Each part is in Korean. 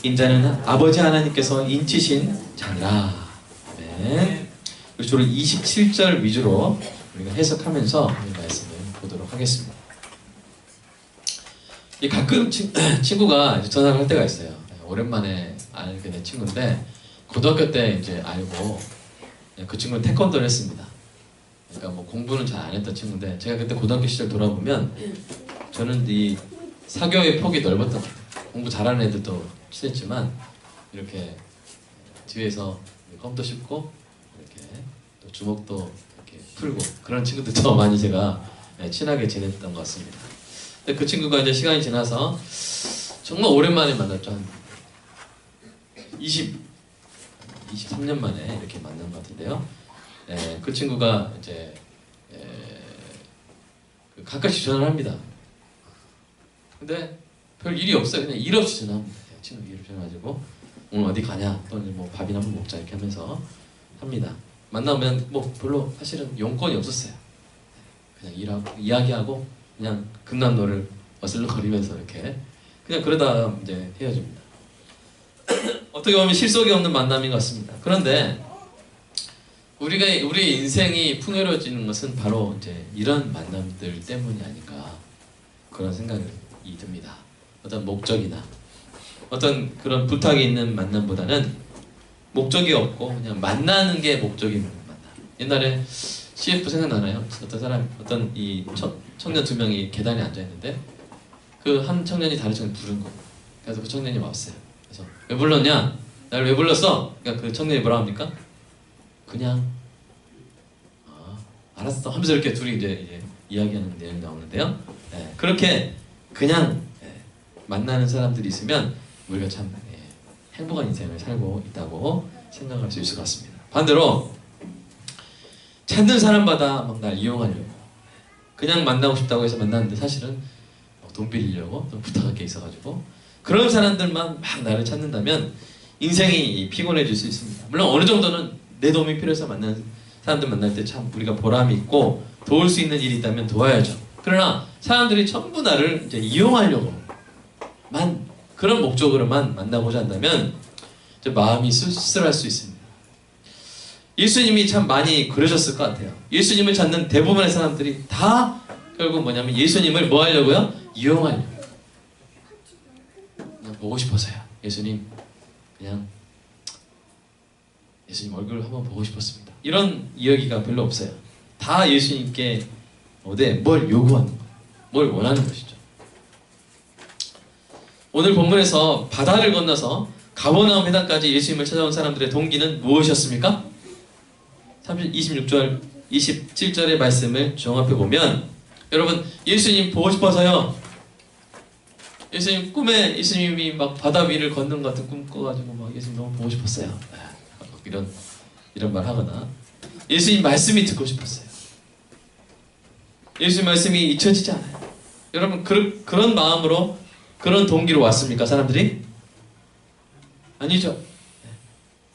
인자는 아버지 하나님께서 인치신 자니라. 아멘. 주로 27절 위주로 우리가 해석하면서 이 말씀을 보도록 하겠습니다. 가끔 친구가 전화를 할 때가 있어요. 오랜만에 알게 된 친구인데 고등학교 때 이제 알고 그 친구는 태권도를 했습니다. 그러니까 뭐 공부는 잘 안 했던 친구인데 제가 그때 고등학교 시절 돌아보면 저는 이 사교의 폭이 넓었던 것 같아요. 공부 잘하는 애들도 친했지만 이렇게 뒤에서 껌도 씹고 이렇게 또 주먹도 이렇게 풀고 그런 친구들도 많이 제가 친하게 지냈던 것 같습니다. 근데 그 친구가 이제 시간이 지나서 정말 오랜만에 만났죠. 한 23년 만에 이렇게 만난 것 같은데요. 그 친구가 이제 가끔씩 전화를 합니다. 근데 별 일이 없어요. 그냥 일 없이 전화합니다. 친구 일 없이 전화가지고 오늘 어디 가냐 또는 뭐 밥이나 한번 먹자 이렇게 하면서 합니다. 만나면 뭐 별로 사실은 용건이 없었어요. 그냥 일하고 이야기하고 그냥 금남로를 어슬렁거리면서 이렇게 그냥 그러다 이제 헤어집니다. 어떻게 보면 실속이 없는 만남인 것 같습니다. 그런데 우리 인생이 풍요로워지는 것은 바로 이제 이런 만남들 때문이 아닐까 그런 생각이 듭니다. 어떤 목적이나 어떤 그런 부탁이 있는 만남보다는 목적이 없고 그냥 만나는 게 목적인 만남. 옛날에 CF 생각나나요? 어떤 이 청년 두 명이 계단에 앉아 있는데 그 한 청년이 다른 청년 부른 거예요. 그래서 그 청년이 왔어요. 그래서 왜 불렀냐? 나를 왜 불렀어? 그러니까 그 청년이 뭐라 합니까? 그냥 알았어 하면서 이렇게 둘이 이제 이야기하는 내용이 나오는데요. 그렇게 그냥 만나는 사람들이 있으면 우리가 참 행복한 인생을 살고 있다고 생각할 수 있을 것 같습니다. 반대로 찾는 사람마다 막 날 이용하려고 그냥 만나고 싶다고 해서 만났는데 사실은 돈 빌리려고 또 부탁할 게 있어가지고 그런 사람들만 막 나를 찾는다면 인생이 피곤해질 수 있습니다. 물론 어느 정도는 내 도움이 필요해서 만나는 사람들 만날 때 참 우리가 보람이 있고 도울 수 있는 일이 있다면 도와야죠. 그러나 사람들이 전부 나를 이제 이용하려고만 그런 목적으로만 만나고자 한다면 이제 마음이 씁쓸할 수 있습니다. 예수님이 참 많이 그러셨을 것 같아요. 예수님을 찾는 대부분의 사람들이 다 결국 뭐냐면 예수님을 뭐 하려고요? 이용하려고. 그냥 보고 싶어서요. 예수님 그냥 예수님 얼굴 한번 보고 싶었습니다. 이런 이야기가 별로 없어요. 다 예수님께 뭘 요구하는 거예요. 뭘 원하는 것이죠. 오늘 본문에서 바다를 건너서 가버나움 해당까지 예수님을 찾아온 사람들의 동기는 무엇이었습니까? 26절, 27절의 말씀을 종합해 보면 여러분 예수님 보고 싶어서요. 예수님 꿈에 예수님이 막 바다 위를 걷는 것 같은 꿈 꿔가지고 막 예수님 너무 보고 싶었어요. 이런 말 하거나 예수님 말씀이 듣고 싶었어요. 예수님 말씀이 잊혀지지 않아요. 여러분 그런 마음으로 그런 동기로 왔습니까 사람들이? 아니죠.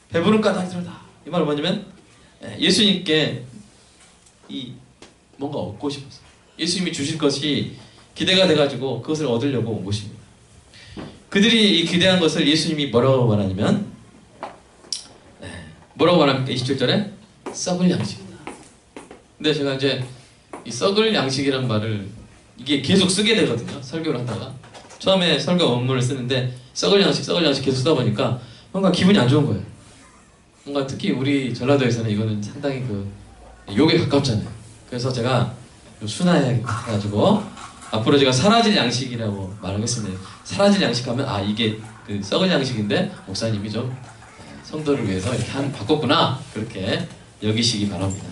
배부른 까닭 들어다. 이 말은 뭐냐면 예수님께 뭔가 얻고 싶어서 예수님이 주실 것이 기대가 돼가지고 그것을 얻으려고 온 것입니다. 그들이 이 기대한 것을 예수님이 뭐라고 말하냐면 뭐라고 말합니까? 27절에 썩을 양식이다. 근데 제가 이제 이 썩을 양식이란 말을 이게 계속 쓰게 되거든요. 설교를 하다가 처음에 설교 원문을 쓰는데 썩을 양식 계속 쓰다 보니까 뭔가 기분이 안 좋은 거예요. 뭔가 특히 우리 전라도에서는 이거는 상당히 욕에 가깝잖아요. 그래서 제가 순화해가지고 앞으로 제가 사라질 양식이라고 말하겠습니다. 사라질 양식하면 이게 그 썩을 양식인데 목사님이 좀 성도를 위해서 이렇게 바꿨구나 그렇게 여기시기 바랍니다.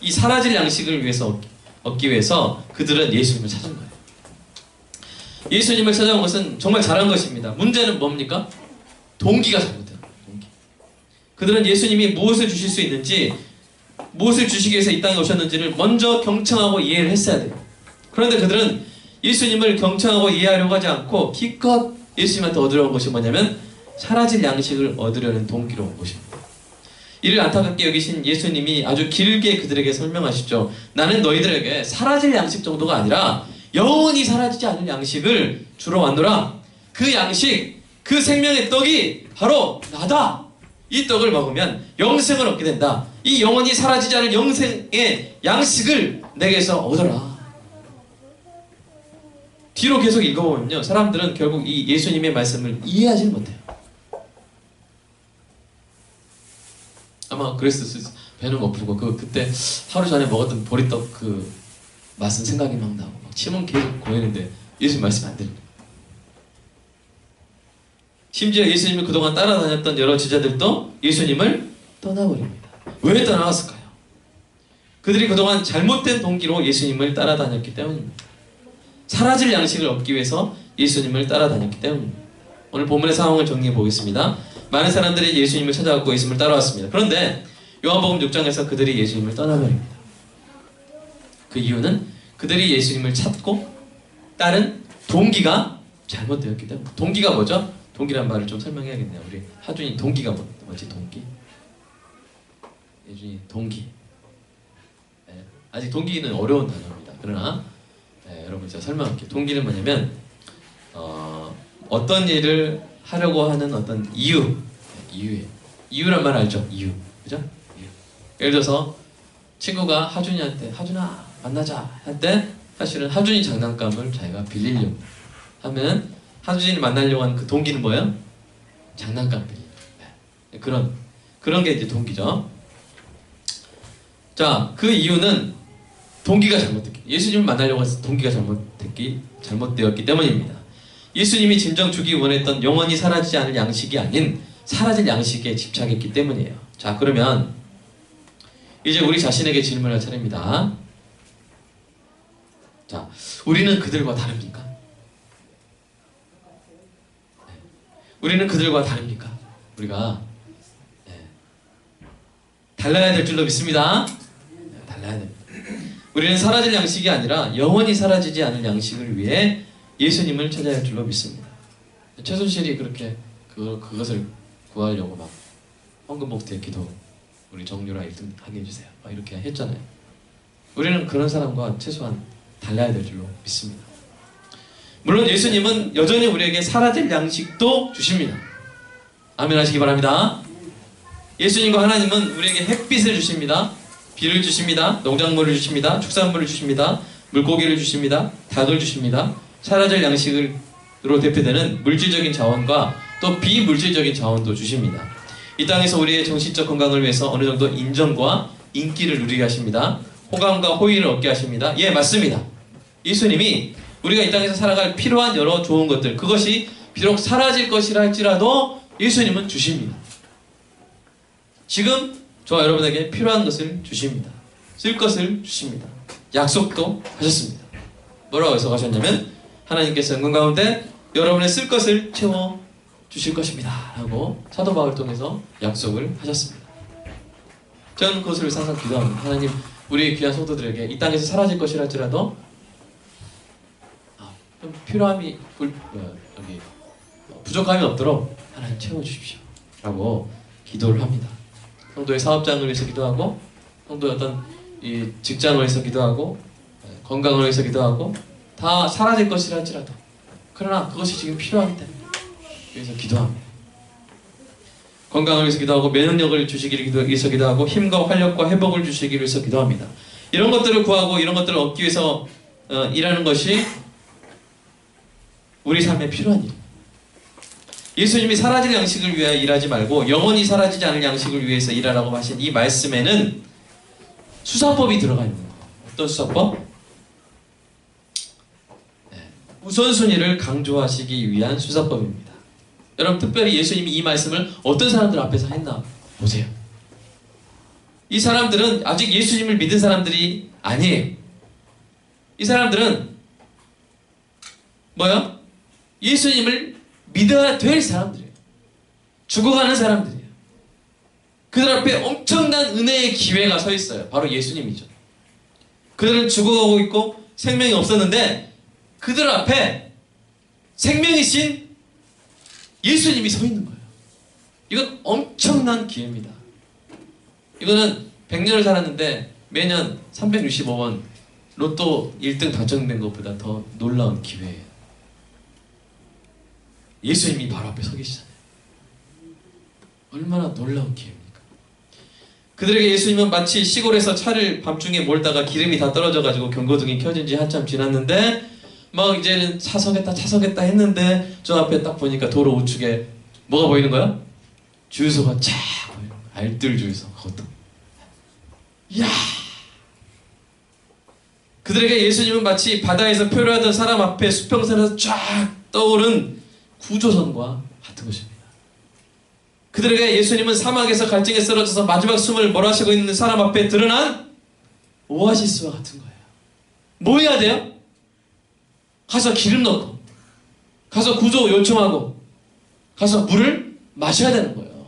이 사라질 양식을 위해서 얻기 위해서 그들은 예수님을 찾은 거예요. 예수님을 찾아온 것은 정말 잘한 것입니다. 문제는 뭡니까? 동기가 잘못돼요. 동기. 그들은 예수님이 무엇을 주실 수 있는지 무엇을 주시기 위해서 이 땅에 오셨는지를 먼저 경청하고 이해를 했어야 돼요. 그런데 그들은 예수님을 경청하고 이해하려고 하지 않고 기껏 예수님한테 얻으려는 것이 뭐냐면 사라질 양식을 얻으려는 동기로 온 것입니다. 이를 안타깝게 여기신 예수님이 아주 길게 그들에게 설명하시죠. 나는 너희들에게 사라질 양식 정도가 아니라 영원히 사라지지 않을 양식을 주러 왔노라. 그 양식, 그 생명의 떡이 바로 나다. 이 떡을 먹으면 영생을 얻게 된다. 이 영원히 사라지지 않을 영생의 양식을 내게서 얻어라. 뒤로 계속 읽어보면요, 사람들은 결국 이 예수님의 말씀을 이해하지 못해요. 아마 그랬을 수 있어요. 배는 고프고 그때 하루 전에 먹었던 보리떡 그 맛은 생각이 막 나고 막 침은 계속 고이는데 예수님 말씀 안 들려요. 심지어 예수님을 그동안 따라다녔던 여러 제자들도 예수님을 떠나버립니다. 왜 떠나갔을까요? 그들이 그동안 잘못된 동기로 예수님을 따라다녔기 때문입니다. 사라질 양식을 얻기 위해서 예수님을 따라다녔기 때문입니다. 오늘 본문의 상황을 정리해 보겠습니다. 많은 사람들이 예수님을 찾아왔고 예수님을 따라왔습니다. 그런데 요한복음 6장에서 그들이 예수님을 떠나버립니다. 그 이유는 그들이 예수님을 찾고 따른 동기가 잘못되었기 때문에. 동기가 뭐죠? 동기란 말을 좀 설명해야겠네요. 우리 하준이 동기가 뭐지? 동기? 예준이 동기. 네, 아직 동기는 어려운 단어입니다. 그러나 여러분 제가 설명할게요. 동기는 뭐냐면 어떤 일을 하려고 하는 어떤 이유. 이유예요. 이유란 말 알죠? 이유. 그죠? 이유. 예를 들어서 친구가 하준이한테 하준아 만나자 할 때 사실은 하준이 장난감을 자기가 빌리려고 하면 하준이를 만나려고 하는 그 동기는 뭐예요? 장난감 빌리기. 네. 그런 게 이제 동기죠. 자, 그 이유는 동기가 잘못됐기, 예수님을 만나려고 해서 동기가 잘못되었기 때문입니다. 예수님이 진정 주기 원했던 영원히 사라지지 않을 양식이 아닌 사라질 양식에 집착했기 때문이에요. 자, 그러면 이제 우리 자신에게 질문할 차례입니다. 자, 우리는 그들과 다릅니까? 네. 우리는 그들과 다릅니까? 우리가 달라야 될 줄로 믿습니다. 달라야 됩니다. 우리는 사라질 양식이 아니라 영원히 사라지지 않을 양식을 위해 예수님을 찾아야 할 줄로 믿습니다. 최순실이 그렇게 그것을 구하려고 막 헌금 목태 기도 우리 정유라 1등 하게 해주세요 막 이렇게 했잖아요. 우리는 그런 사람과 최소한 달라야 될 줄로 믿습니다. 물론 예수님은 여전히 우리에게 사라질 양식도 주십니다. 아멘 하시기 바랍니다. 예수님과 하나님은 우리에게 햇빛을 주십니다. 비를 주십니다. 농작물을 주십니다. 축산물을 주십니다. 물고기를 주십니다. 닭을 주십니다. 사라질 양식으로 대표되는 물질적인 자원과 또 비물질적인 자원도 주십니다. 이 땅에서 우리의 정신적 건강을 위해서 어느 정도 인정과 인기를 누리게 하십니다. 호감과 호의를 얻게 하십니다. 예, 맞습니다. 예수님이 우리가 이 땅에서 살아갈 필요한 여러 좋은 것들, 그것이 비록 사라질 것이라 할지라도 예수님은 주십니다. 지금 저와 여러분에게 필요한 것을 주십니다. 쓸 것을 주십니다. 약속도 하셨습니다. 뭐라고 약속하셨냐면 하나님께서 은근 가운데 여러분의 쓸 것을 채워 주실 것입니다 라고 사도 바울을 통해서 약속을 하셨습니다. 저는 그것을 항상 기도합니다. 하나님, 우리 귀한 성도들에게 이 땅에서 사라질 것이라 할지라도 좀 필요함이 여기 부족함이 없도록 하나님 채워주십시오 라고 기도를 합니다. 성도의 사업장을 위해서 기도하고, 성도의 어떤 이 직장을 위해서 기도하고, 건강을 위해서 기도하고, 다 사라질 것이라 할지라도 그러나 그것이 지금 필요하기 때문에 위해서 기도합니다. 건강을 위해서 기도하고, 면역력을 주시기를 위해서 기도하고, 힘과 활력과 회복을 주시기를 위해서 기도합니다. 이런 것들을 구하고 이런 것들을 얻기 위해서 일하는 것이 우리 삶에 필요한 일입니다. 예수님이 사라질 양식을 위하여 일하지 말고 영원히 사라지지 않을 양식을 위해서 일하라고 하신 이 말씀에는 수사법이 들어가 있는 거예요. 어떤 수사법? 우선순위를 강조하시기 위한 수사법입니다. 여러분, 특별히 예수님이 이 말씀을 어떤 사람들 앞에서 했나 보세요. 이 사람들은 아직 예수님을 믿은 사람들이 아니에요. 이 사람들은 뭐요? 예수님을 믿어야 될 사람들이에요. 죽어가는 사람들이에요. 그들 앞에 엄청난 은혜의 기회가 서 있어요. 바로 예수님이죠. 그들은 죽어가고 있고 생명이 없었는데 그들 앞에 생명이신 예수님이 서 있는 거예요. 이건 엄청난 기회입니다. 이거는 100년을 살았는데 매년 365번 로또 1등 당첨된 것보다 더 놀라운 기회예요. 예수님이 바로 앞에 서 계시잖아요. 얼마나 놀라운 기회입니까? 그들에게 예수님은 마치 시골에서 차를 밤중에 몰다가 기름이 다 떨어져가지고 경고등이 켜진 지 한참 지났는데 막 이제는 차서겠다 했는데 저 앞에 딱 보니까 도로 우측에 뭐가 보이는 거야? 주유소가 쫙 보이는 거야. 알뜰 주유소. 그것도. 이야! 그들에게 예수님은 마치 바다에서 표류하던 사람 앞에 수평선에서 쫙 떠오른 구조선과 같은 것입니다. 그들에게 예수님은 사막에서 갈증에 쓰러져서 마지막 숨을 몰아쉬고 있는 사람 앞에 드러난 오아시스와 같은 거예요. 뭐 해야 돼요? 가서 기름 넣고, 가서 구조 요청하고, 가서 물을 마셔야 되는 거예요.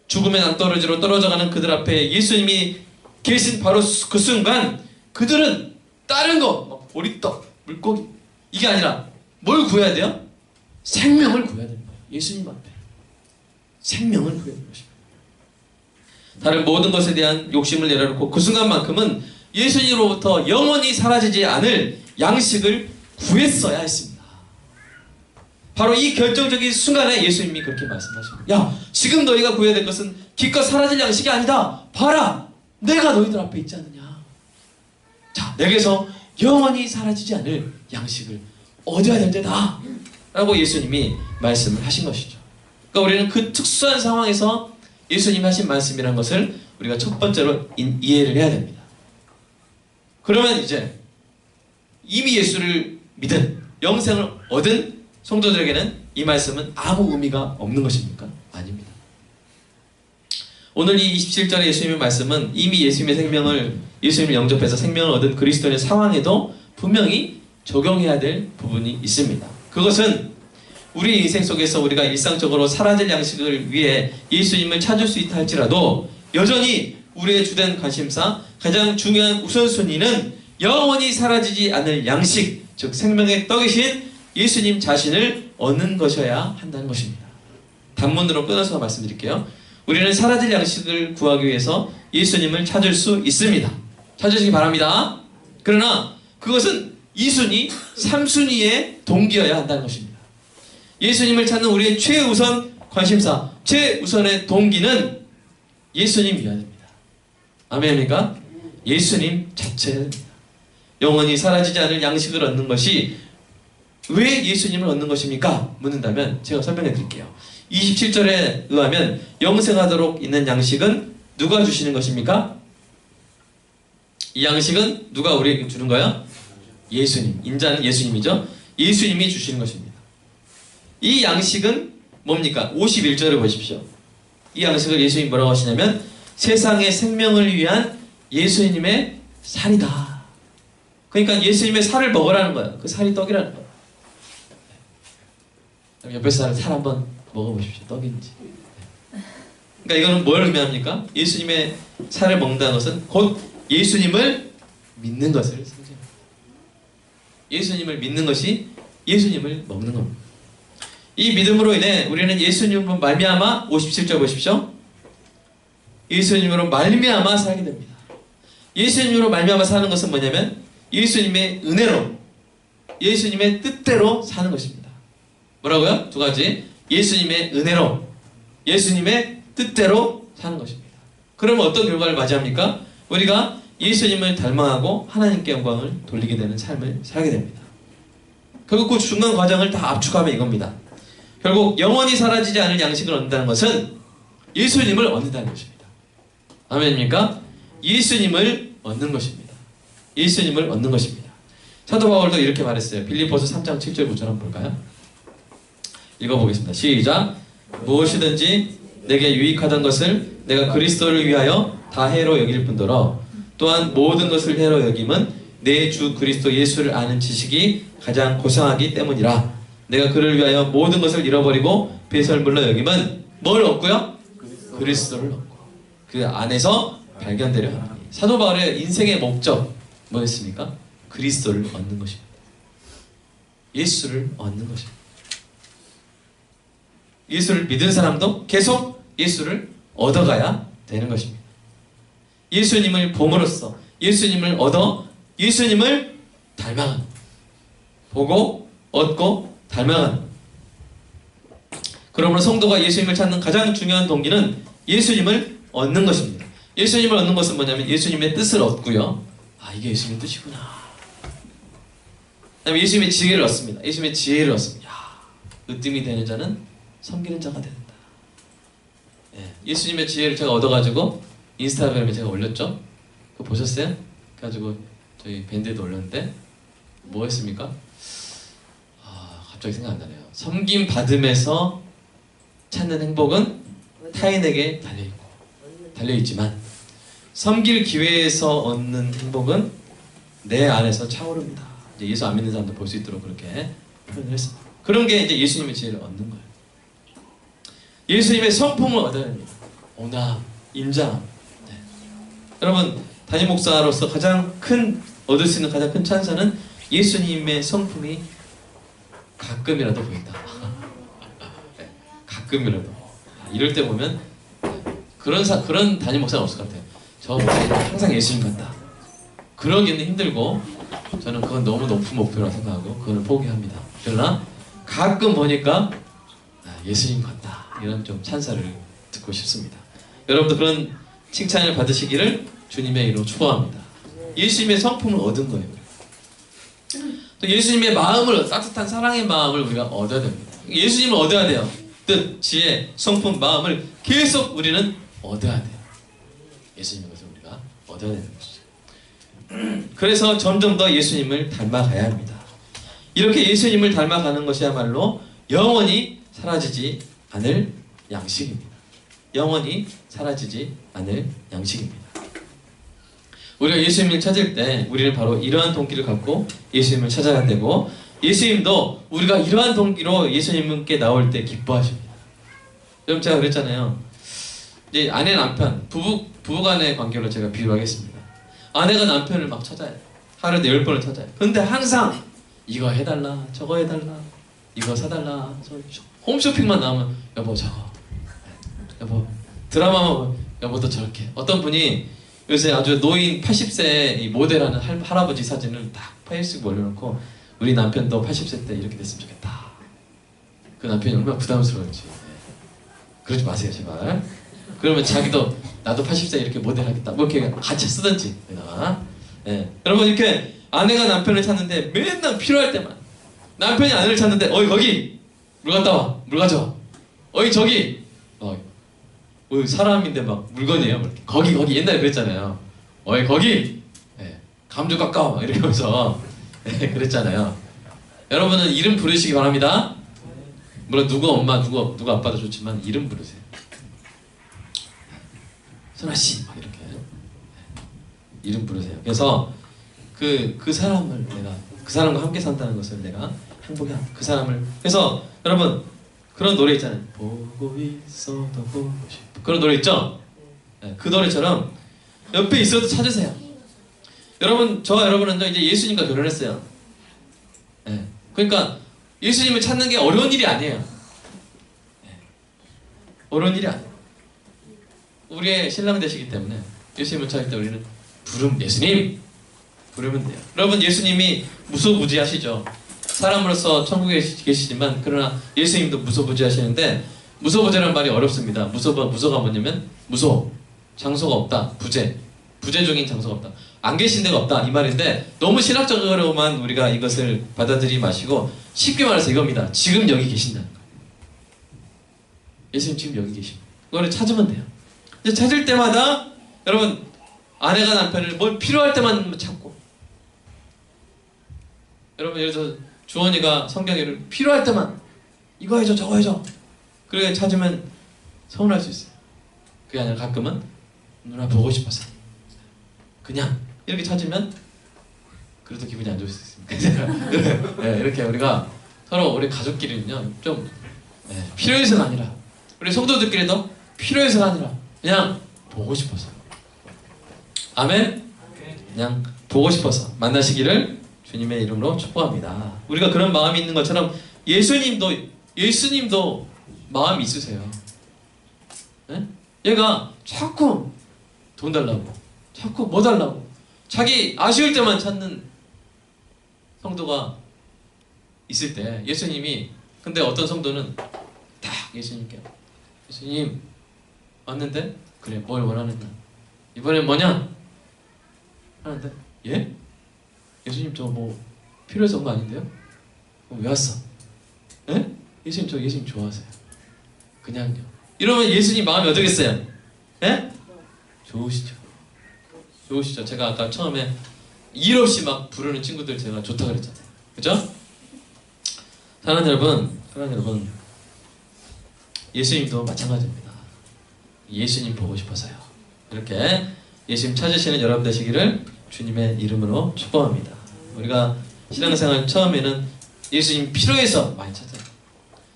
죽음의 낭떠러지로 떨어져가는 그들 앞에 예수님이 계신 바로 그 순간 그들은 다른 거, 보리떡, 물고기 이게 아니라 뭘 구해야 돼요? 생명을 구해야 되는 거예요. 예수님 앞에 생명을 구해야 되는 것입니다. 다른 모든 것에 대한 욕심을 내려놓고 그 순간만큼은 예수님으로부터 영원히 사라지지 않을 양식을 구했어야 했습니다. 바로 이 결정적인 순간에 예수님이 그렇게 말씀하십니다. 야, 지금 너희가 구해야 될 것은 기껏 사라질 양식이 아니다. 봐라, 내가 너희들 앞에 있지 않느냐. 자, 내게서 영원히 사라지지 않을 양식을 얻어야 될 때다 라고 예수님이 말씀을 하신 것이죠. 그러니까 우리는 그 특수한 상황에서 예수님이 하신 말씀이라는 것을 우리가 첫 번째로 이해를 해야 됩니다. 그러면 이제 이미 예수를 믿은, 영생을 얻은 성도들에게는 이 말씀은 아무 의미가 없는 것입니까? 아닙니다. 오늘 이 27절의 예수님의 말씀은 이미 예수님을 영접해서 생명을 얻은 그리스도인의 상황에도 분명히 적용해야 될 부분이 있습니다. 그것은 우리 인생 속에서 우리가 일상적으로 사라질 양식을 위해 예수님을 찾을 수 있다 할지라도 여전히 우리의 주된 관심사, 가장 중요한 우선순위는 영원히 사라지지 않을 양식, 즉 생명의 떡이신 예수님 자신을 얻는 것이어야 한다는 것입니다. 단문으로 끊어서 말씀드릴게요. 우리는 사라질 양식을 구하기 위해서 예수님을 찾을 수 있습니다. 찾으시기 바랍니다. 그러나 그것은 2순위, 3순위의 동기여야 한다는 것입니다. 예수님을 찾는 우리의 최우선 관심사, 최우선의 동기는 예수님이어야 됩니다. 아멘입니까? 예수님 자체입니다. 영원히 사라지지 않을 양식을 얻는 것이 왜 예수님을 얻는 것입니까? 묻는다면 제가 설명해 드릴게요. 27절에 의하면 영생하도록 있는 양식은 누가 주시는 것입니까? 이 양식은 누가 우리에게 주는 거야? 예수님. 인자는 예수님이죠. 예수님이 주시는 것입니다. 이 양식은 뭡니까? 51절을 보십시오. 이 양식을 예수님이 뭐라고 하시냐면 세상의 생명을 위한 예수님의 살이다. 그러니까 예수님의 살을 먹으라는 거예요. 그 살이 떡이라는 거예요. 옆에 사람 살 한번 먹어보십시오. 떡인지. 그러니까 이거는 뭘 의미합니까? 예수님의 살을 먹는다는 것은 곧 예수님을 믿는 것을 상징합니다. 예수님을 믿는 것이 예수님을 먹는 겁니다. 이 믿음으로 인해 우리는 예수님으로 말미암아 57절 보십시오. 예수님으로 말미암아 살게 됩니다. 예수님으로 말미암아 사는 것은 뭐냐면 예수님의 은혜로, 예수님의 뜻대로 사는 것입니다. 뭐라고요? 두 가지. 예수님의 은혜로, 예수님의 뜻대로 사는 것입니다. 그러면 어떤 결과를 맞이합니까? 우리가 예수님을 닮아가고 하나님께 영광을 돌리게 되는 삶을 살게 됩니다. 결국 그 중간 과정을 다 압축하면 이겁니다. 결국 영원히 사라지지 않을 양식을 얻는다는 것은 예수님을 얻는다는 것입니다. 아멘입니까? 예수님을 얻는 것입니다. 예수님을 얻는 것입니다. 사도 바울도 이렇게 말했어요. 빌립보서 3장 7절 9절 한번 볼까요? 읽어보겠습니다. 시작. 무엇이든지 내게 유익하던 것을 내가 그리스도를 위하여 다 해로 여길 뿐더러 또한 모든 것을 해로 여김은 내 주 그리스도 예수를 아는 지식이 가장 고상하기 때문이라. 내가 그를 위하여 모든 것을 잃어버리고 배설물로 여김은 뭘 얻고요? 그리스도를 얻고 그 안에서 발견되려 합니다. 사도 바울의 인생의 목적 뭐였습니까? 그리스도를 얻는 것입니다. 예수를 얻는 것입니다. 예수를 믿은 사람도 계속 예수를 얻어가야 되는 것입니다. 예수님을 봄으로써 예수님을 얻어 예수님을 닮아가는, 보고 얻고 닮아가는 그러므로 성도가 예수님을 찾는 가장 중요한 동기는 예수님을 얻는 것입니다. 예수님을 얻는 것은 뭐냐면 예수님의 뜻을 얻고요. 아, 이게 예수님의 뜻이구나. 그다음에 예수님의 지혜를 얻습니다. 예수님의 지혜를 얻습니다. 으뜸이 되는 자는 섬기는 자가 된다. 예수님의 지혜를 제가 얻어가지고 인스타그램에 제가 올렸죠. 그거 보셨어요? 그래가지고 저희 밴드에도 올렸는데 뭐 했습니까? 갑자기 생각 안 나네요. 섬김 받음에서 찾는 행복은 타인에게 달려있지만 섬길 기회에서 얻는 행복은 내 안에서 차오릅니다. 이제 예수 안 믿는 사람도 볼 수 있도록 그렇게 표현을 했습니다. 그런 게 이제 예수님의 지혜를 얻는 거예요. 예수님의 성품을 얻어야 됩니다. 오나, 인자. 여러분, 담임 목사로서 가장 큰 얻을 수 있는 가장 큰 찬사는 예수님의 성품이 가끔이라도 보인다. 가끔이라도. 이럴 때 보면 그런 담임 목사는 없을 것 같아요. 저 목사님 항상 예수님 같다. 그러기는 힘들고 저는 그건 너무 높은 목표라고 생각하고 그걸 포기합니다. 그러나 가끔 보니까 예수님 같다. 이런 좀 찬사를 듣고 싶습니다. 여러분도 그런 칭찬을 받으시기를 주님의 이름으로 축원합니다. 예수님의 성품을 얻은 거예요. 또 예수님의 마음을, 따뜻한 사랑의 마음을 우리가 얻어야 됩니다. 예수님을 얻어야 돼요. 뜻, 지혜, 성품, 마음을 계속 우리는 얻어야 돼요. 예수님의 것을 우리가 얻어야 되는 것이죠. 그래서 점점 더 예수님을 닮아가야 합니다. 이렇게 예수님을 닮아가는 것이야말로 영원히 사라지지 않을 양식입니다. 영원히 사라지지 않을 양식입니다. 우리가 예수님을 찾을 때 우리는 바로 이러한 동기를 갖고 예수님을 찾아야 되고 예수님도 우리가 이러한 동기로 예수님께 나올 때 기뻐하십니다. 여러분 제가 그랬잖아요. 이제 아내 남편 부부간의 관계로 제가 비유하겠습니다. 아내가 남편을 막 찾아요. 하루에 10번을 찾아요. 근데 항상 이거 해달라 저거 해달라 이거 사달라 홈쇼핑만 나오면 여보 저거 여보 드라마 여보도 저렇게. 어떤 분이 요새 아주 노인 80세 이 모델하는 할아버지 사진을 딱 페이스북 올려놓고 우리 남편도 80세 때 이렇게 됐으면 좋겠다. 그 남편이 얼마나 부담스러운지. 그러지 마세요 제발. 그러면 자기도 나도 80세 이렇게 모델하겠다 뭐 이렇게 같이 쓰든지. 여러분 이렇게 아내가 남편을 찾는데 맨날 필요할 때만 남편이 아내를 찾는데 어이 거기 물 갖다 와 물 가져와 어이 저기 사람인데 막 물건이에요. 거기 옛날에 그랬잖아요. 어이 거기 감 좀 깎아 막 이렇게 하면서 그랬잖아요. 여러분은 이름 부르시기 바랍니다. 물론 누구 엄마 누구 아빠도 좋지만 이름 부르세요. 선아씨 막 이렇게 이름 부르세요. 그래서 그 사람을 내가 그 사람과 함께 산다는 것을 내가 행복해 그 사람을. 그래서 여러분 그런 노래 있잖아요. 보고 있어도 보고 싶어. 그런 노래 있죠? 그 노래처럼 옆에 있어도 찾으세요. 여러분 저와 여러분은 이제 예수님과 결혼했어요. 그러니까 예수님을 찾는 게 어려운 일이 아니에요. 어려운 일이 아니에요. 우리의 신랑 되시기 때문에 예수님을 찾을 때 우리는 예수님 부르면 돼요. 여러분 예수님이 무소부지하시죠. 사람으로서 천국에 계시지만 그러나 예수님도 무소부지하시는데 무소부지라는 말이 어렵습니다. 무소가 뭐냐면 무소, 장소가 없다, 부재적인 장소가 없다, 안 계신 데가 없다 이 말인데 너무 신학적으로만 우리가 이것을 받아들이지 마시고 쉽게 말해서 이겁니다. 지금 여기 계신다는 거예요. 예수님 지금 여기 계십니다. 그거를 찾으면 돼요. 이제 찾을 때마다 여러분 아내가 남편을 뭘 필요할 때만 찾고 여러분 예를 들어서 주원이가 성경이를 필요할 때만 이거 해줘 저거 해줘 그렇게 찾으면 서운할 수 있어요. 그게 아니라 가끔은 누나 보고 싶어서 그냥 이렇게 찾으면 그래도 기분이 안 좋을 수 있습니다. 이렇게 우리가 서로 우리 가족끼리는요 좀 필요해서가 아니라 우리 성도들끼리도 필요해서가 아니라 그냥 보고 싶어서 아멘? 그냥 보고 싶어서 만나시기를 주님의 이름으로 축복합니다. 우리가 그런 마음이 있는 것처럼 예수님도 마음이 있으세요. 얘가 자꾸 돈 달라고 자꾸 뭐 달라고 자기 아쉬울 때만 찾는 성도가 있을 때 예수님이 근데 어떤 성도는 딱 예수님께 예수님 왔는데 그래 뭘 원하느냐 이번엔 뭐냐 하는데 예? 예수님 저 뭐 필요해서 온 거 아닌데요? 왜 왔어? 예? 예수님 저 예수님 좋아하세요. 그냥요. 이러면 예수님 마음이 어떠겠어요? 예? 좋으시죠. 좋으시죠. 제가 아까 처음에 일 없이 막 부르는 친구들 제가 좋다 그랬잖아요. 그죠? 사랑하는 여러분, 예수님도 마찬가지입니다. 예수님 보고 싶어서요. 이렇게 예수님 찾으시는 여러분 되시기를 주님의 이름으로 축복합니다. 우리가 신앙생활 처음에는 예수님 필요해서 많이 찾아요.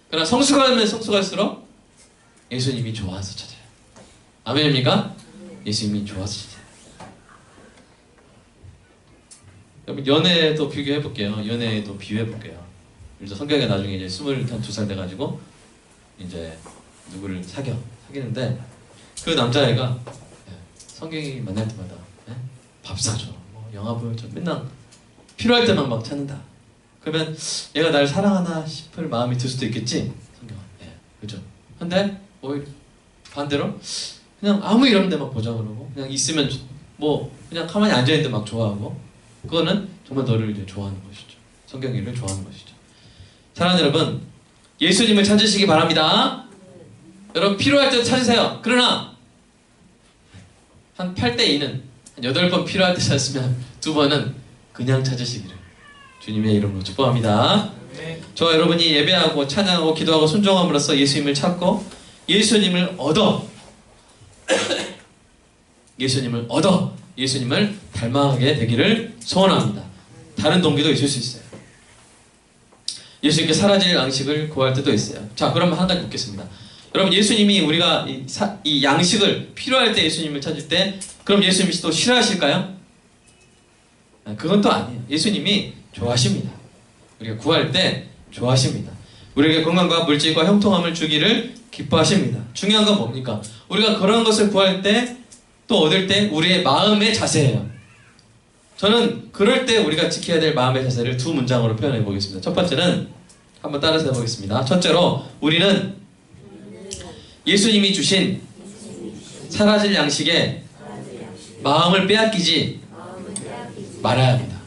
그러나 성숙하면 성숙할수록 예수님이 좋아서 찾아요. 아멘입니까? 예수님이 좋아서 찾아요. 여러분 연애도 비교해볼게요. 연애도 비유해볼게요. 그래서 성경에 나중에 이제 22살 돼가지고 이제 누구를 사귀는데 그 남자애가 성경이 만날 때마다 밥 사줘, 뭐 영화 보여줘, 맨날 필요할 때만 막 찾는다. 그러면 얘가 날 사랑하나 싶을 마음이 들 수도 있겠지. 성경은 그죠. 근데 뭐 반대로 그냥 아무 일 없는 데만 보자 그러고 그냥 있으면 뭐 그냥 가만히 앉아 있는데 막 좋아하고 그거는 정말 너를 이제 좋아하는 것이죠. 성경이를 좋아하는 것이죠. 사랑하는 여러분, 예수님을 찾으시기 바랍니다. 여러분 필요할 때 찾으세요. 그러나 한 8대2는 한 8번 필요할 때 찾았으면 2번은 그냥 찾으시기를 주님의 이름으로 축복합니다. 네. 저와 여러분이 예배하고 찬양하고 기도하고 순종함으로써 예수님을 찾고 예수님을 얻어 예수님을 닮아가게 되기를 소원합니다. 다른 동기도 있을 수 있어요. 예수님께 사라질 양식을 구할 때도 있어요. 자, 그럼 한 가지 묻겠습니다. 여러분, 예수님이 우리가 이 양식을 필요할 때 예수님을 찾을 때 그럼 예수님이 또 싫어하실까요? 그건 또 아니에요. 예수님이 좋아하십니다. 우리가 구할 때 좋아하십니다. 우리에게 건강과 물질과 형통함을 주기를 기뻐하십니다. 중요한 건 뭡니까? 우리가 그런 것을 구할 때 또 얻을 때 우리의 마음의 자세예요. 저는 그럴 때 우리가 지켜야 될 마음의 자세를 2문장으로 표현해 보겠습니다. 첫 번째는 한번 따라서 해보겠습니다. 첫째로 우리는 예수님이 주신 사라질 양식에 마음을 빼앗기지 말아야 합니다.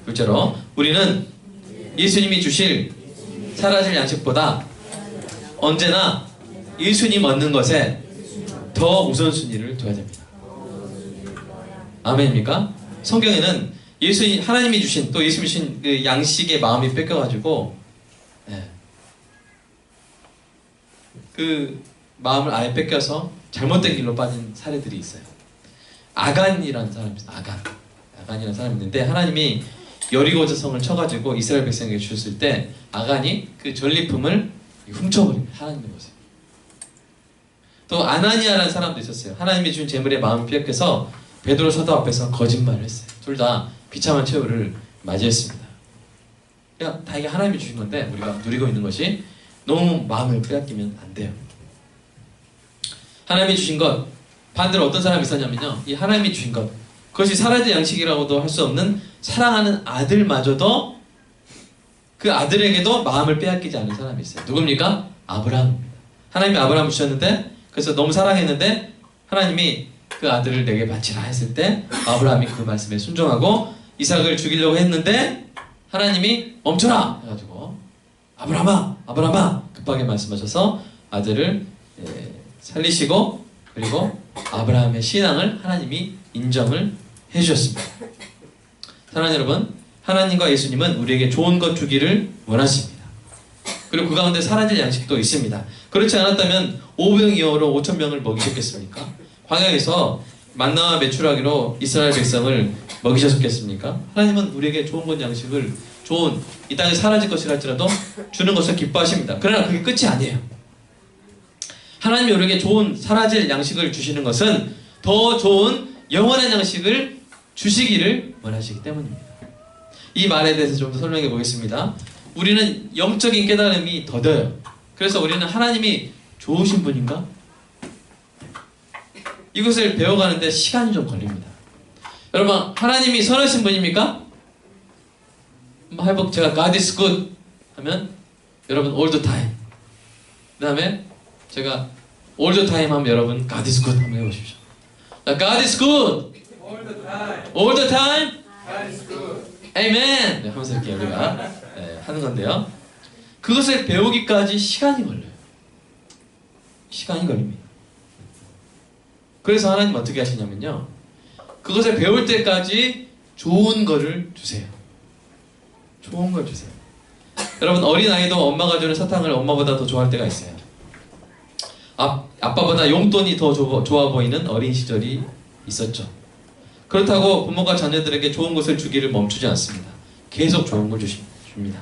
둘째로 우리는 예수님이 주실 사라질 양식보다 언제나 예수님 얻는 것에 더 우선순위를 둬야 됩니다. 아멘입니까? 성경에는 하나님이 주신 또 예수님이 주신 그 양식의 마음이 뺏겨가지고 그 마음을 아예 뺏겨서 잘못된 길로 빠진 사례들이 있어요. 아간이라는 사람이 있어요. 아간이라는 사람이 있는데 하나님이 여리고성을 쳐가지고 이스라엘 백성에게 주셨을 때 아간이 그 전리품을 훔쳐버립니다. 하나님의 것을. 또 아나니아라는 사람도 있었어요. 하나님이 준 재물에 마음을 뺏겨서 베드로 사도 앞에서 거짓말을 했어요. 둘 다 비참한 최후를 맞이했습니다. 그냥 다 이게 하나님이 주신 건데 우리가 누리고 있는 것이 너무 마음을 빼앗기면 안 돼요. 하나님이 주신 것 반대로 어떤 사람이 있었냐면요. 이 하나님이 주신 것 그것이 사라질 양식이라고도 할 수 없는 사랑하는 아들마저도 그 아들에게도 마음을 빼앗기지 않은 사람이 있어요. 누굽니까? 아브라함입니다. 하나님이 아브라함을 주셨는데 그래서 너무 사랑했는데 하나님이 그 아들을 내게 바치라 했을 때 아브라함이 그 말씀에 순종하고 이삭을 죽이려고 했는데 하나님이 멈춰라 해가지고 아브라함아 급하게 말씀하셔서 아들을 살리시고 그리고 아브라함의 신앙을 하나님이 인정을 해주셨습니다. 사랑하는 여러분, 하나님과 예수님은 우리에게 좋은 것 주기를 원하십니다. 그리고 그 가운데 사라질 양식도 있습니다. 그렇지 않았다면 5병이어로 5,000명을 먹이셨겠습니까? 광야에서 만나와 메추라기로 이스라엘 백성을 먹이셨겠습니까? 하나님은 우리에게 좋은 것 양식을 이 땅에 사라질 것이라 할지라도 주는 것을 기뻐하십니다. 그러나 그게 끝이 아니에요. 하나님이 우리에게 좋은 사라질 양식을 주시는 것은 더 좋은 영원한 양식을 주시기를 원하시기 때문입니다. 이 말에 대해서 좀 더 설명해 보겠습니다. 우리는 영적인 깨달음이 더뎌요. 그래서 우리는 하나님이 좋으신 분인가? 이것을 배워가는데 시간이 좀 걸립니다. 여러분, 하나님이 선하신 분입니까? 한번 해볼게요. 제가 God is good 하면 여러분 all the time 그 다음에 제가 all the time 하면 여러분 God is good 한번 해보십시오. God is good all the time God is good. amen 네, 하면서 이렇게 우리가 네, 하는 건데요. 그것을 배우기까지 시간이 걸려요. 시간이 걸립니다. 그래서 하나님 어떻게 하시냐면요, 그것을 배울 때까지 좋은 거를 주세요. 좋은 걸 주세요. 여러분, 어린아이도 엄마가 주는 사탕을 엄마보다 더 좋아할 때가 있어요. 아빠보다 용돈이 더 좋아 보이는 어린 시절이 있었죠. 그렇다고 부모가 자녀들에게 좋은 것을 주기를 멈추지 않습니다. 계속 좋은 걸 줍니다.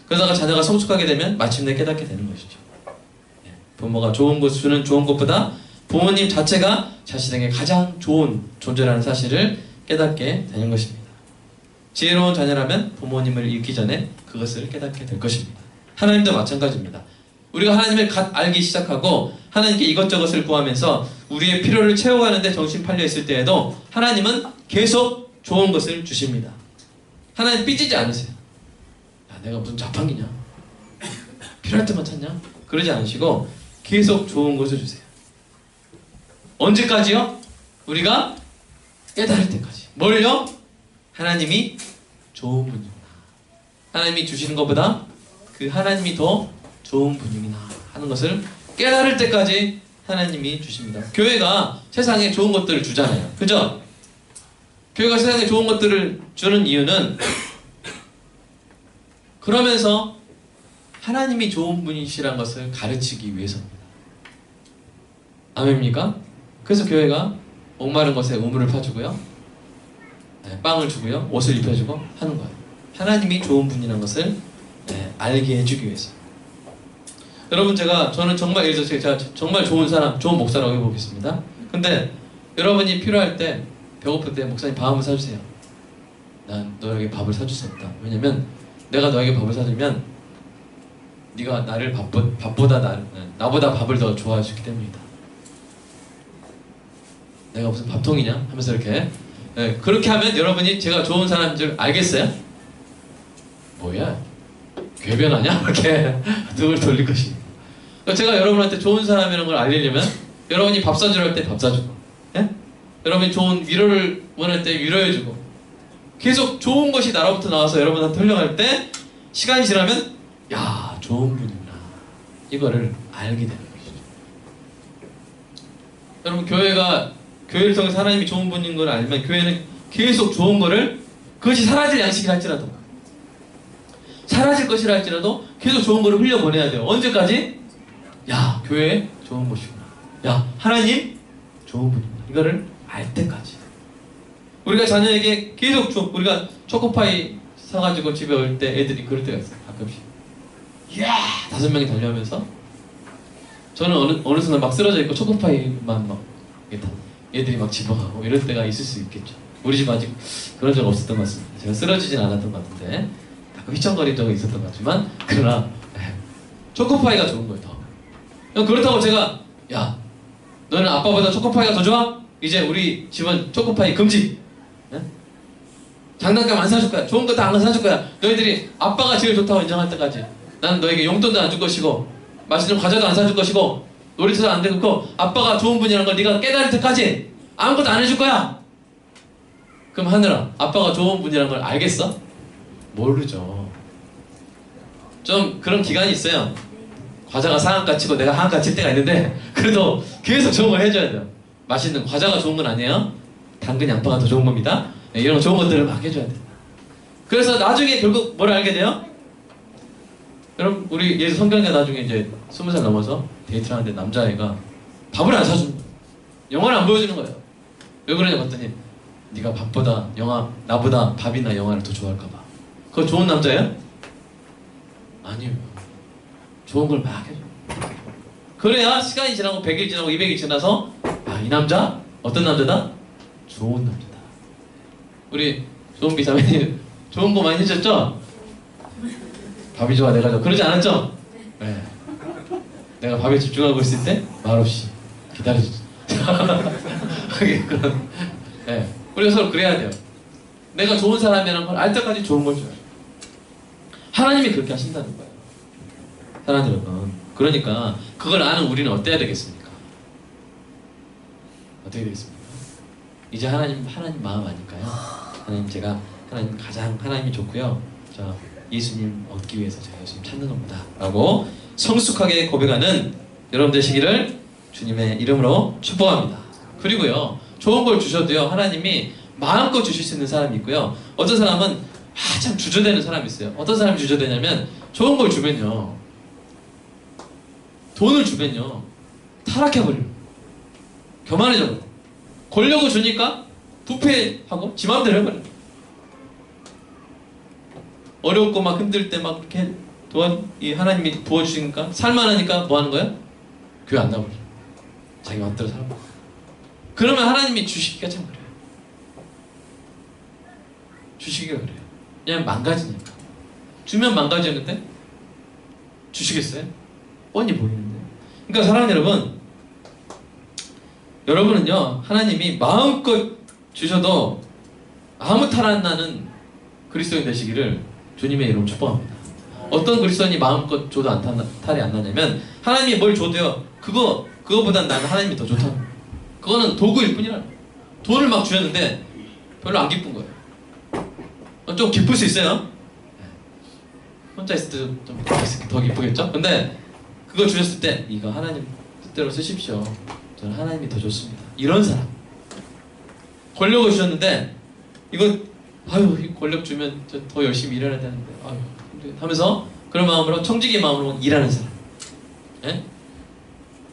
그러다가 자녀가 성숙하게 되면 마침내 깨닫게 되는 것이죠. 부모가 좋은 것 주는 좋은 것보다 부모님 자체가 자신에게 가장 좋은 존재라는 사실을 깨닫게 되는 것입니다. 지혜로운 자녀라면 부모님을 잃기 전에 그것을 깨닫게 될 것입니다. 하나님도 마찬가지입니다. 우리가 하나님을 알기 시작하고 하나님께 이것저것을 구하면서 우리의 필요를 채워가는데 정신 팔려 있을 때에도 하나님은 계속 좋은 것을 주십니다. 하나님 삐지지 않으세요. 야, 내가 무슨 자판기냐? 필요할 때만 찾냐? 그러지 않으시고 계속 좋은 것을 주세요. 언제까지요? 우리가 깨달을 때까지. 뭘요? 하나님이 좋은 분이구나. 하나님이 주시는 것보다 그 하나님이 더 좋은 분이구나 하는 것을 깨달을 때까지 하나님이 주십니다. 교회가 세상에 좋은 것들을 주잖아요. 그죠? 교회가 세상에 좋은 것들을 주는 이유는 그러면서 하나님이 좋은 분이시라는 것을 가르치기 위해서입니다. 아멘입니까? 그래서 교회가 목마른 것에 우물을 파주고요, 빵을 주고요, 옷을 입혀주고 하는 거예요. 하나님이 좋은 분이라는 것을 알게 해주기 위해서. 여러분, 저는 정말, 예를 들어서 제가 정말 좋은 사람, 좋은 목사라고 해보겠습니다. 근데 여러분이 필요할 때, 배고플 때 목사님 밥 한번 사주세요. 난 너에게 밥을 사줄 수 없다. 왜냐면 내가 너에게 밥을 사주면 네가 나를 밥보다 나보다 밥을 더 좋아해 주기 때문이다. 내가 무슨 밥통이냐? 하면서 이렇게 그렇게 하면 여러분이 제가 좋은 사람인 줄 알겠어요? 뭐야? 궤변하냐? 이렇게 등을 돌릴 것입니다. 그러니까 제가 여러분한테 좋은 사람이라는 걸 알리려면 여러분이 밥 사주려 할 때 밥 사주고, 여러분이 좋은 위로를 원할 때 위로해주고, 계속 좋은 것이 나로부터 나와서 여러분한테 흘러갈 때 시간이 지나면 야, 좋은 분이구나, 이거를 알게 되는 것이죠. 여러분, 교회를 통해서 하나님이 좋은 분인 걸 알면 교회는 계속 좋은 거를, 그것이 사라질 양식이라 할지라도, 사라질 것이라 할지라도 계속 좋은 거를 흘려보내야 돼요. 언제까지? 야, 교회 좋은 곳이구나, 야, 하나님 좋은 분이구나, 이거를 알 때까지. 우리가 자녀에게 계속 우리가 초코파이 사가지고 집에 올 때 애들이 그럴 때가 있어요. 가끔씩 이야 5명이 달려오면서 저는 어느 순간 막 쓰러져 있고 초코파이만 막 애들이 막 집어가고 이럴 때가 있을 수 있겠죠. 우리 집 아직 그런 적 없었던 것 같습니다. 제가 쓰러지진 않았던 것 같은데 가끔 휘청거린 적은 있었던 것 같지만, 그러나 초코파이가 좋은 거예요. 더. 그렇다고 제가 야, 너는 아빠보다 초코파이가 더 좋아? 이제 우리 집은 초코파이 금지. 장난감 안 사줄 거야. 좋은 거 다 안 사줄 거야. 너희들이 아빠가 제일 좋다고 인정할 때까지 나는 너에게 용돈도 안 줄 것이고 맛있는 과자도 안 사줄 것이고 놀이터도 안 되고 아빠가 좋은 분이라는 걸 네가 깨달을 때까지 아무것도 안 해줄 거야. 그럼 하늘아, 아빠가 좋은 분이라는 걸 알겠어? 모르죠. 좀 그런 기간이 있어요. 과자가 상한가 치고 내가 하한가 칠 때가 있는데 그래도 계속 좋은 걸 해줘야 돼요. 맛있는 과자가 좋은 건 아니에요. 당근, 양파가 더 좋은 겁니다. 이런 좋은 것들을 막 해줘야 돼요. 그래서 나중에 결국 뭘 알게 돼요? 여러분, 우리 예수 성경에 나중에 이제 20살 넘어서 데이트를 하는데 남자애가 밥을 안 사주는 거예요. 영화를 안 보여주는 거예요. 왜 그러냐 봤더니 네가 나보다 밥이나 영화를 더 좋아할까 봐. 그거 좋은 남자예요? 아니에요. 좋은 걸 막 해줘. 그래야 시간이 지나고 100일 지나고 200일 지나서 이 남자 어떤 남자다? 좋은 남자다. 우리 좋은 비사매님 좋은 거 많이 해줬죠? 밥이 좋아, 내가 좋아. 그러지 않았죠? 네. 내가 밥에 집중하고 있을 때 말없이 기다려주죠. 네. 우리가 서로 그래야 돼요. 내가 좋은 사람이라는 걸 알 때까지 좋은 걸 줘요. 하나님이 그렇게 하신다는 거예요. 사랑하는 여러분. 그러니까 그걸 아는 우리는 어때야 되겠습니까? 어떻게 되겠습니까? 이제 하나님 마음 아닐까요? 하나님, 제가 하나님 가장 하나님이 좋고요. 자, 예수님 얻기 위해서 제가 예수님 찾는 겁니다. 라고 성숙하게 고백하는 여러분 되시기를 주님의 이름으로 축복합니다. 그리고요, 좋은 걸 주셔도요, 하나님이 마음껏 주실 수 있는 사람이 있고요. 어떤 사람은 참 주저되는 사람이 있어요. 어떤 사람이 주저되냐면, 좋은 걸 주면요, 돈을 주면요, 타락해버려요. 교만해져버려요. 권력을 주니까 부패하고 지 마음대로 해버려요. 어렵고 막 힘들 때 막 이렇게 이 하나님이 부어주시니까 살만하니까 뭐 하는 거야? 교회 안 나오죠. 자기 마음대로 살아. 그러면 하나님이 주시기가 참 그래요. 주시기가 그래요. 그냥 망가지니까. 주면 망가지는데 주시겠어요? 뻔히 보이는데. 그러니까 사랑하는 여러분, 여러분은요, 하나님이 마음껏 주셔도 아무 탈 안 나는 그리스도인 되시기를 주님의 이름으로 축복합니다. 어떤 그리스도인이 마음껏 줘도 탈이 안 나냐면, 하나님이 뭘 줘도요, 그거보단 나는 하나님이 더 좋다. 그거는 도구일 뿐이라. 돈을 막 주셨는데 별로 안 기쁜 거예요. 좀 기쁠 수 있어요. 혼자 있을 때 좀 더 기쁘겠죠? 근데 그거 주셨을 때, 이거 하나님 뜻대로 쓰십시오. 저는 하나님이 더 좋습니다. 이런 사람. 권력을 주셨는데, 이거 아유, 이 권력 주면 저 더 열심히 일해야 되는데, 아유, 하면서 그런 마음으로, 청지기 마음으로 일하는 사람. 예?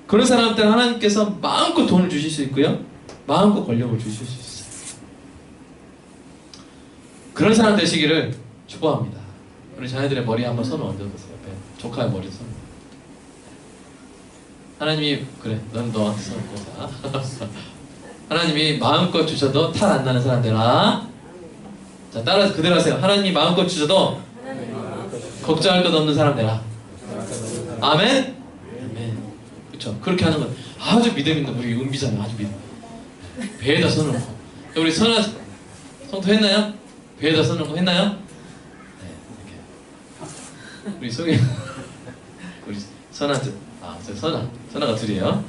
그런 사람한테는 하나님께서 마음껏 돈을 주실 수 있고요, 마음껏 권력을 주실 수 있어요. 그런 사람 되시기를 축복합니다. 우리 자녀들의 머리에 한번 손을 얹어보세요. 옆에 조카의 머리 손. 하나님이, 그래, 넌 너한테 손을 꽂아. 하나님이 마음껏 주셔도 탈 안 나는 사람 되라. 자, 따라서 그대로 하세요. 하나님이 마음껏 주셔도 걱정할 것 없는 사람 되라. 아멘? 아멘. 그쵸. 그렇게 하는 건 아주 믿음 있는 우리 은비잖아요. 아주 믿음. 배에다 손을 놓고. 우리 선아, 성토했나요? 배에다 손을 놓고 했나요? 네, 이렇게. 우리 소개. 우리 선아들. 저 선아가 둘이에요.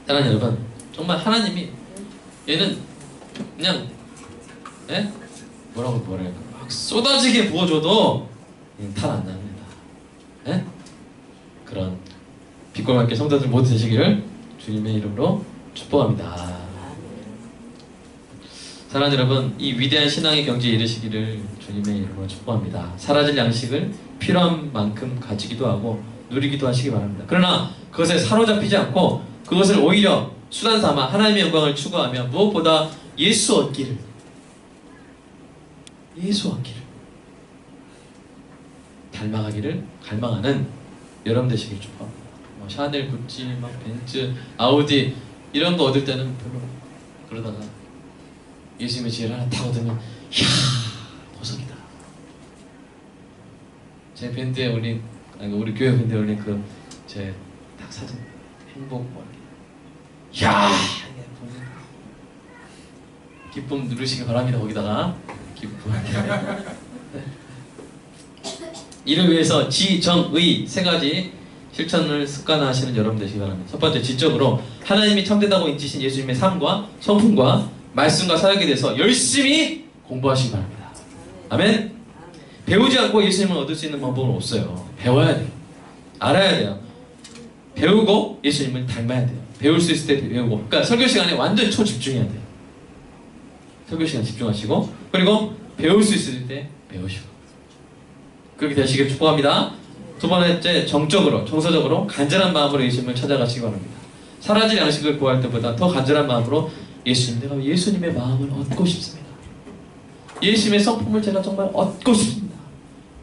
사랑하는 여러분, 정말 하나님이, 얘는 그냥, 예? 뭐랄까, 막 쏟아지게 부어줘도 탈 안 납니다. 예? 그런 빛과 성도들 모두 되시기를 주님의 이름으로 축복합니다. 사랑하는 여러분, 이 위대한 신앙의 경지에 이르시기를 주님의 이름으로 축복합니다. 사라질 양식을 필요한 만큼 가지기도 하고 누리기도 하시기 바랍니다. 그러나 그것에 사로잡히지 않고 그것을 오히려 수단 삼아 하나님의 영광을 추구하며 무엇보다 예수 얻기를 닮아가기를 갈망하는 여러분 되시길 축복합니다. 샤넬, 구찌, 막 벤츠, 아우디 이런 거 얻을 때는 별로, 그러다가 예수님의 지혜를 하나 딱 얻으면, 이야, 보석이다. 제 밴드에 올린, 우리 교회 밴드에 올린 그 제 딱 사진, 행복 뭐 이렇게, 이야, 기쁨 누르시기 바랍니다. 거기다가 기쁨. 이를 위해서 지, 정, 의 세 가지 실천을 습관화하시는 여러분 되시기 바랍니다. 첫 번째, 지적으로 하나님이 참되다고 인지신 예수님의 삶과 성품과 말씀과 사역에 대해서 열심히 공부하시기 바랍니다. 아멘. 배우지 않고 예수님을 얻을 수 있는 방법은 없어요. 배워야 돼요. 알아야 돼요. 배우고 예수님을 닮아야 돼요. 배울 수 있을 때 배우고. 그러니까 설교 시간에 완전 초집중해야 돼요. 설교 시간 집중하시고, 그리고 배울 수 있을 때 배우시고. 그렇게 되시길 축복합니다. 두 번째, 정적으로, 정서적으로 간절한 마음으로 예수님을 찾아가시기 바랍니다. 사라질 양식을 구할 때보다 더 간절한 마음으로 예수님, 내가 예수님의 마음을 얻고 싶습니다. 예수님의 성품을 제가 정말 얻고 싶습니다.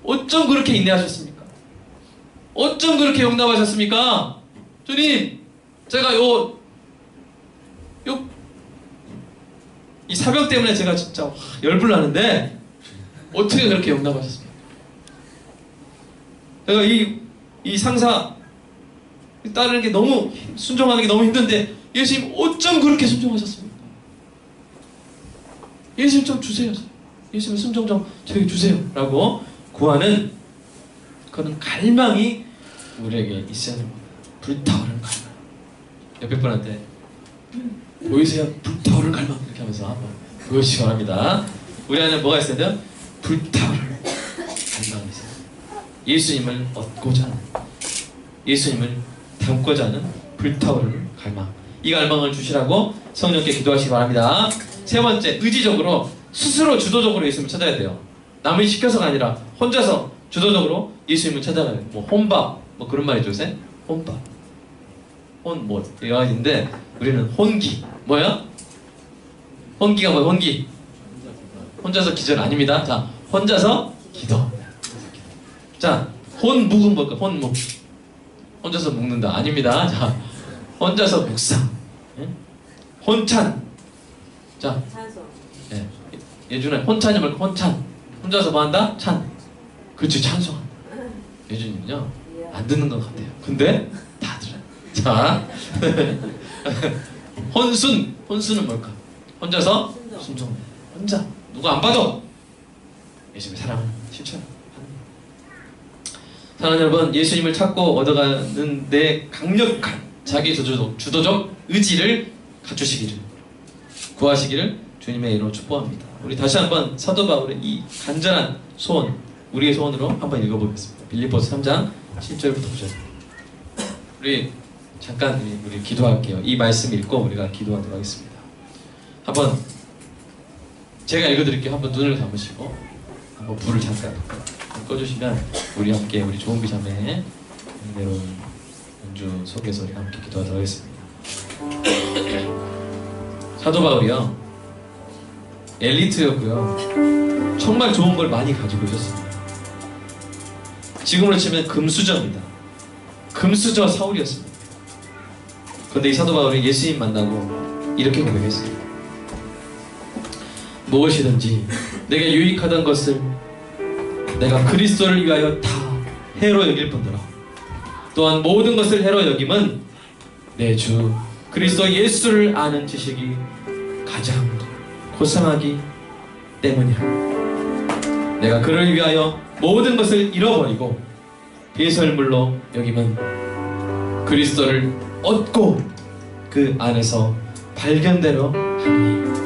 어쩜 그렇게 인내하셨습니까? 어쩜 그렇게 용납하셨습니까? 주님, 제가 이 사병 때문에 제가 진짜 열불나는데 어떻게 그렇게 용납하셨습니까? 제가 이 상사 따르는 게 너무, 순종하는 게 너무 힘든데 예수님 어쩜 그렇게 순종하셨습니까? 예수님 좀 주세요. 예수님 순종 좀 저에게 주세요. 라고 구하는 그런 갈망이 우리에게 있어야 됩니다. 불타오르는 갈망. 옆에 분한테 보이세요? 불타오르는 갈망 이렇게 하면서 한번 보여주시기 바랍니다. 우리 안에 뭐가 있어야 돼요? 불타오르는 갈망이 있어요. 예수님을 얻고자 하는, 예수님을 닮고자 하는 불타오르는 갈망. 이 갈망을 주시라고 성령께 기도하시기 바랍니다. 세 번째, 의지적으로 스스로 주도적으로 예수님을 찾아야 돼요. 남이 시켜서가 아니라 혼자서 주도적으로 예수님을 찾아가야 돼요. 뭐 혼밥 뭐 그런 말이죠. 요새 혼밥, 뭐 여러 가지인데 우리는 혼기. 뭐야? 혼기가 뭐야? 혼기. 혼자서 기절 아닙니다. 자, 혼자서 기도. 자, 혼묵은 뭘까? 혼묵. 혼자서 묵는다 아닙니다. 자, 혼자서 묵상. 예? 혼찬. 자, 예. 예준아, 혼찬이 말고 혼찬. 혼자서 뭐 한다? 찬. 그렇지, 찬송한다. 예준이는요 안 듣는 것 같아요. 근데 다 들어요. 자, 혼순. 혼순은 뭘까? 혼자서 순종. 혼자 누가 안 봐도 예수님의 사랑을 실천하는. 사랑하는 여러분, 예수님을 찾고 얻어가는 데 강력한 자기 주도적 의지를 갖추시기를, 구하시기를 주님의 이름으로 축복합니다. 우리 다시 한번 사도 바울의 이 간절한 소원, 우리의 소원으로 한번 읽어보겠습니다. 빌립보서 3장 7절부터 9절. 우리 잠깐 우리 기도할게요. 이 말씀 읽고 우리가 기도하도록 하겠습니다. 한번 제가 읽어드릴게요. 한번 눈을 감으시고 한번 불을 잠깐 꺼주시면 우리 함께 우리 조은비 자매의 은혜로운 연주 속에서 우리 함께 기도하도록 하겠습니다. 사도 바울이요 엘리트였고요, 정말 좋은 걸 많이 가지고 있었습니다. 지금으로 치면 금수저입니다. 금수저 사울이었습니다. 그런데 이 사도 바울이 예수님 만나고 이렇게 고백했어요. 무엇이든지 내게 유익하던 것을 내가 그리스도를 위하여 다 해로 여길 뿐더러 또한 모든 것을 해로 여김은 내 주 그리스도 예수를 아는 지식이 가장 고상하기 때문이라. 내가 그를 위하여 모든 것을 잃어버리고 배설물로 여김은 그리스도를 얻고 그 안에서 발견되려 하니